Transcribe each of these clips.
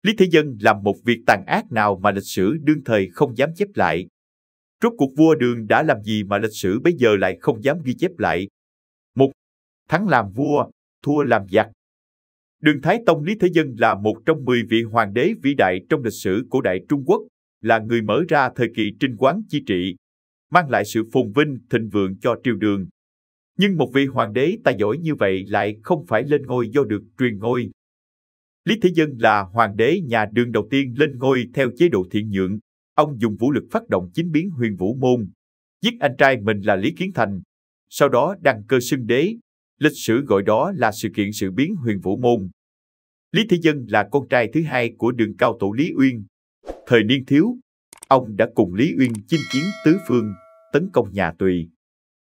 Lý Thế Dân làm một việc tàn ác nào mà lịch sử đương thời không dám chép lại? Rốt cuộc vua Đường đã làm gì mà lịch sử bây giờ lại không dám ghi chép lại? 1. Thắng làm vua, thua làm giặc. Đường Thái Tông Lý Thế Dân là một trong 10 vị hoàng đế vĩ đại trong lịch sử cổ đại Trung Quốc, là người mở ra thời kỳ Trinh Quán chi trị, mang lại sự phồn vinh, thịnh vượng cho triều Đường. Nhưng một vị hoàng đế tài giỏi như vậy lại không phải lên ngôi do được truyền ngôi. Lý Thế Dân là hoàng đế nhà Đường đầu tiên lên ngôi theo chế độ thiện nhượng. Ông dùng vũ lực phát động chính biến Huyền Vũ Môn, giết anh trai mình là Lý Kiến Thành, sau đó đăng cơ xưng đế. Lịch sử gọi đó là sự kiện sự biến Huyền Vũ Môn. Lý Thế Dân là con trai thứ hai của Đường cao tổ Lý Uyên. Thời niên thiếu, ông đã cùng Lý Uyên chinh chiến tứ phương, tấn công nhà Tùy.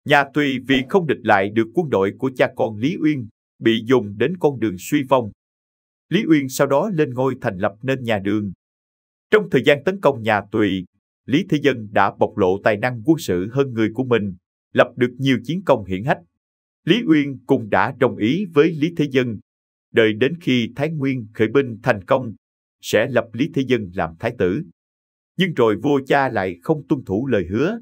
Nhà Tùy vì không địch lại được quân đội của cha con Lý Uyên, bị dồn đến con đường suy vong. Lý Uyên sau đó lên ngôi thành lập nên nhà Đường. Trong thời gian tấn công nhà Tùy, Lý Thế Dân đã bộc lộ tài năng quân sự hơn người của mình, lập được nhiều chiến công hiển hách. Lý Uyên cũng đã đồng ý với Lý Thế Dân, đợi đến khi Thái Nguyên khởi binh thành công, sẽ lập Lý Thế Dân làm thái tử. Nhưng rồi vua cha lại không tuân thủ lời hứa.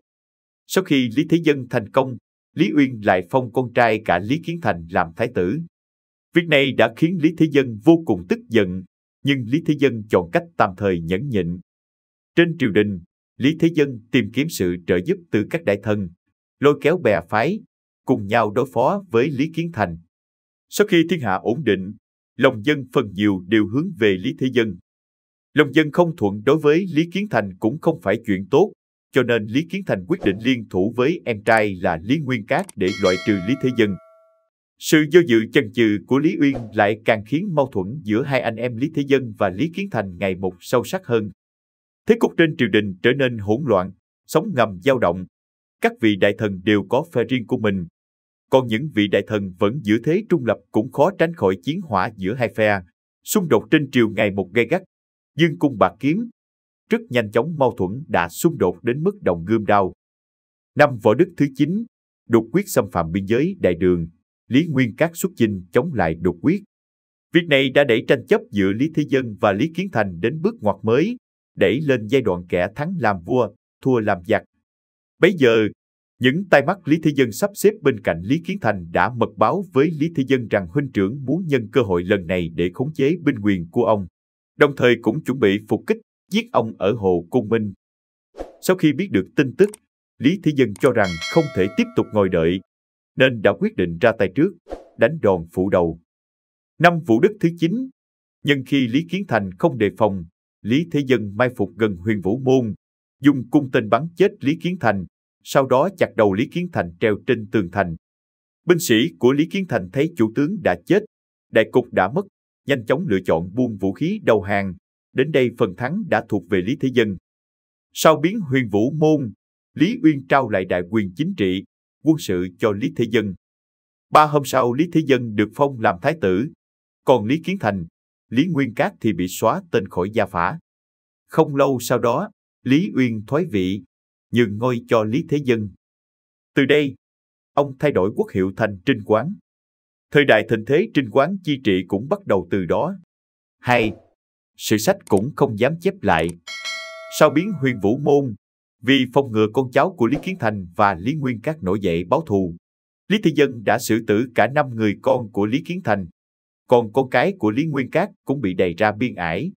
Sau khi Lý Thế Dân thành công, Lý Uyên lại phong con trai cả Lý Kiến Thành làm thái tử. Việc này đã khiến Lý Thế Dân vô cùng tức giận, nhưng Lý Thế Dân chọn cách tạm thời nhẫn nhịn. Trên triều đình, Lý Thế Dân tìm kiếm sự trợ giúp từ các đại thần, lôi kéo bè phái, cùng nhau đối phó với Lý Kiến Thành. Sau khi thiên hạ ổn định, lòng dân phần nhiều đều hướng về Lý Thế Dân. Lòng dân không thuận đối với Lý Kiến Thành cũng không phải chuyện tốt, cho nên Lý Kiến Thành quyết định liên thủ với em trai là Lý Nguyên Cát để loại trừ Lý Thế Dân. Sự do dự chần chừ của Lý Uyên lại càng khiến mâu thuẫn giữa hai anh em Lý Thế Dân và Lý Kiến Thành ngày một sâu sắc hơn. Thế cục trên triều đình trở nên hỗn loạn, sóng ngầm dao động. Các vị đại thần đều có phe riêng của mình. Còn những vị đại thần vẫn giữ thế trung lập cũng khó tránh khỏi chiến hỏa giữa hai phe. Xung đột trên triều ngày một gay gắt, dương cung bạc kiếm. Rất nhanh chóng mâu thuẫn đã xung đột đến mức đồng gươm đao. Năm Võ Đức thứ 9, đột quyết xâm phạm biên giới Đại Đường. Lý Nguyên Cát xuất chinh chống lại đột quyết. Việc này đã đẩy tranh chấp giữa Lý Thế Dân và Lý Kiến Thành đến bước ngoặt mới, đẩy lên giai đoạn kẻ thắng làm vua, thua làm giặc. Bấy giờ, những tai mắt Lý Thế Dân sắp xếp bên cạnh Lý Kiến Thành đã mật báo với Lý Thế Dân rằng huynh trưởng muốn nhân cơ hội lần này để khống chế binh quyền của ông, đồng thời cũng chuẩn bị phục kích, giết ông ở Hồ Côn Minh. Sau khi biết được tin tức, Lý Thế Dân cho rằng không thể tiếp tục ngồi đợi, nên đã quyết định ra tay trước, đánh đòn phủ đầu. Năm Vũ Đức thứ 9, nhân khi Lý Kiến Thành không đề phòng, Lý Thế Dân mai phục gần Huyền Vũ Môn, dùng cung tên bắn chết Lý Kiến Thành, sau đó chặt đầu Lý Kiến Thành treo trên tường thành. Binh sĩ của Lý Kiến Thành thấy chủ tướng đã chết, đại cục đã mất, nhanh chóng lựa chọn buông vũ khí đầu hàng. Đến đây phần thắng đã thuộc về Lý Thế Dân. Sau biến Huyền Vũ Môn, Lý Uyên trao lại đại quyền chính trị, quân sự cho Lý Thế Dân. 3 hôm sau Lý Thế Dân được phong làm thái tử, còn Lý Kiến Thành, Lý Nguyên Cát thì bị xóa tên khỏi gia phả. Không lâu sau đó, Lý Uyên thoái vị, nhường ngôi cho Lý Thế Dân. Từ đây, ông thay đổi quốc hiệu thành Trinh Quán. Thời đại thịnh thế Trinh Quán chi trị cũng bắt đầu từ đó. 2. Sử sách cũng không dám chép lại. Sau biến Huyền Vũ Môn, vì phòng ngừa con cháu của Lý Kiến Thành và Lý Nguyên Cát nổi dậy báo thù, Lý Thế Dân đã xử tử cả 5 người con của Lý Kiến Thành, còn con cái của Lý Nguyên Cát cũng bị đày ra biên ải.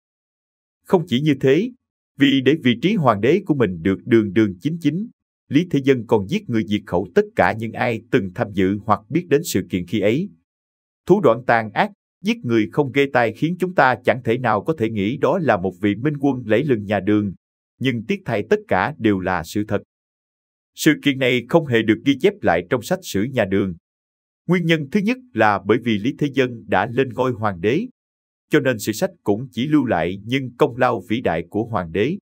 Không chỉ như thế, vì để vị trí hoàng đế của mình được đường đường chính chính, Lý Thế Dân còn giết người diệt khẩu tất cả những ai từng tham dự hoặc biết đến sự kiện khi ấy. Thủ đoạn tàn ác, giết người không ghê tai khiến chúng ta chẳng thể nào có thể nghĩ đó là một vị minh quân lẫy lừng nhà Đường, nhưng tiếc thay tất cả đều là sự thật. Sự kiện này không hề được ghi chép lại trong sách sử nhà Đường. Nguyên nhân thứ nhất là bởi vì Lý Thế Dân đã lên ngôi hoàng đế, cho nên sử sách cũng chỉ lưu lại những công lao vĩ đại của hoàng đế.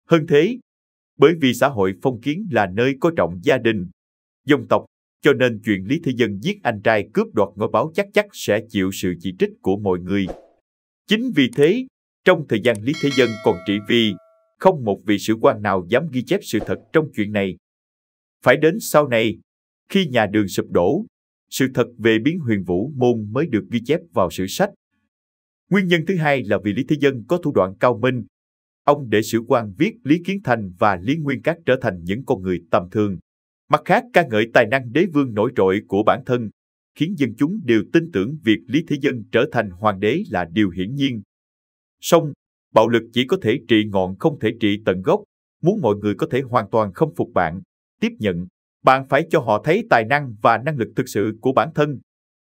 Hơn thế, bởi vì xã hội phong kiến là nơi coi trọng gia đình, dòng tộc, cho nên chuyện Lý Thế Dân giết anh trai cướp đoạt ngôi báo chắc sẽ chịu sự chỉ trích của mọi người. Chính vì thế, trong thời gian Lý Thế Dân còn trị vì, không một vị sử quan nào dám ghi chép sự thật trong chuyện này. Phải đến sau này, khi nhà Đường sụp đổ, sự thật về biến Huyền Vũ Môn mới được ghi chép vào sử sách. Nguyên nhân thứ hai là vì Lý Thế Dân có thủ đoạn cao minh. Ông để sử quan viết Lý Kiến Thành và Lý Nguyên Cát trở thành những con người tầm thường. Mặt khác, ca ngợi tài năng đế vương nổi trội của bản thân, khiến dân chúng đều tin tưởng việc Lý Thế Dân trở thành hoàng đế là điều hiển nhiên. Song, bạo lực chỉ có thể trị ngọn không thể trị tận gốc. Muốn mọi người có thể hoàn toàn không phục bạn, tiếp nhận, bạn phải cho họ thấy tài năng và năng lực thực sự của bản thân,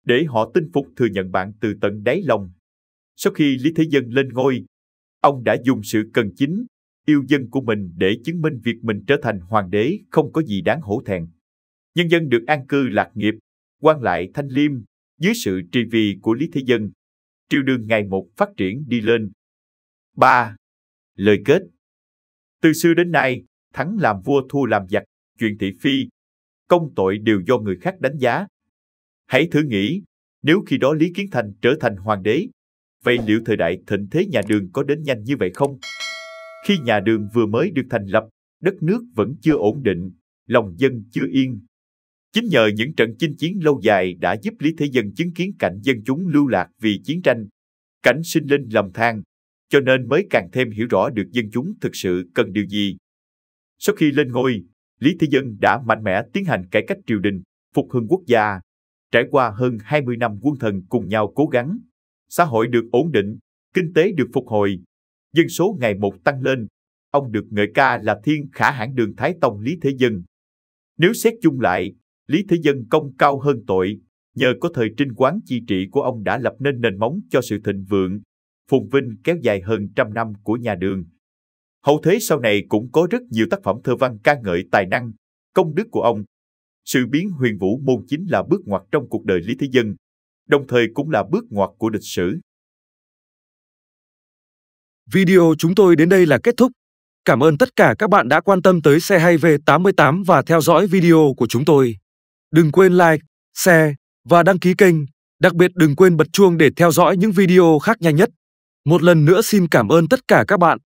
để họ tin phục thừa nhận bạn từ tận đáy lòng. Sau khi Lý Thế Dân lên ngôi, ông đã dùng sự cần chính, yêu dân của mình để chứng minh việc mình trở thành hoàng đế không có gì đáng hổ thẹn. Nhân dân được an cư lạc nghiệp, quan lại thanh liêm, dưới sự trị vì của Lý Thế Dân. Triều đường ngày một phát triển đi lên. 3. Lời kết. Từ xưa đến nay, thắng làm vua thua làm giặc, chuyện thị phi, công tội đều do người khác đánh giá. Hãy thử nghĩ, nếu khi đó Lý Kiến Thành trở thành hoàng đế, vậy liệu thời đại thịnh thế nhà Đường có đến nhanh như vậy không? Khi nhà Đường vừa mới được thành lập, đất nước vẫn chưa ổn định, lòng dân chưa yên. Chính nhờ những trận chinh chiến lâu dài đã giúp Lý Thế Dân chứng kiến cảnh dân chúng lưu lạc vì chiến tranh, cảnh sinh linh lầm than, cho nên mới càng thêm hiểu rõ được dân chúng thực sự cần điều gì. Sau khi lên ngôi, Lý Thế Dân đã mạnh mẽ tiến hành cải cách triều đình, phục hưng quốc gia. Trải qua hơn 20 năm quân thần cùng nhau cố gắng, xã hội được ổn định, kinh tế được phục hồi, dân số ngày một tăng lên. Ông được ngợi ca là thiên khả hãn đường Thái Tông Lý Thế Dân. Nếu xét chung lại, Lý Thế Dân công cao hơn tội, nhờ có thời trinh quán chi trị của ông đã lập nên nền móng cho sự thịnh vượng, phồn vinh kéo dài hơn trăm năm của nhà Đường. Hậu thế sau này cũng có rất nhiều tác phẩm thơ văn ca ngợi tài năng, công đức của ông. Sự biến huyền vũ môn chính là bước ngoặt trong cuộc đời Lý Thế Dân, đồng thời cũng là bước ngoặt của lịch sử. Video chúng tôi đến đây là kết thúc. Cảm ơn tất cả các bạn đã quan tâm tới Xe Hay V88 và theo dõi video của chúng tôi. Đừng quên like, share và đăng ký kênh. Đặc biệt đừng quên bật chuông để theo dõi những video khác nhanh nhất. Một lần nữa xin cảm ơn tất cả các bạn.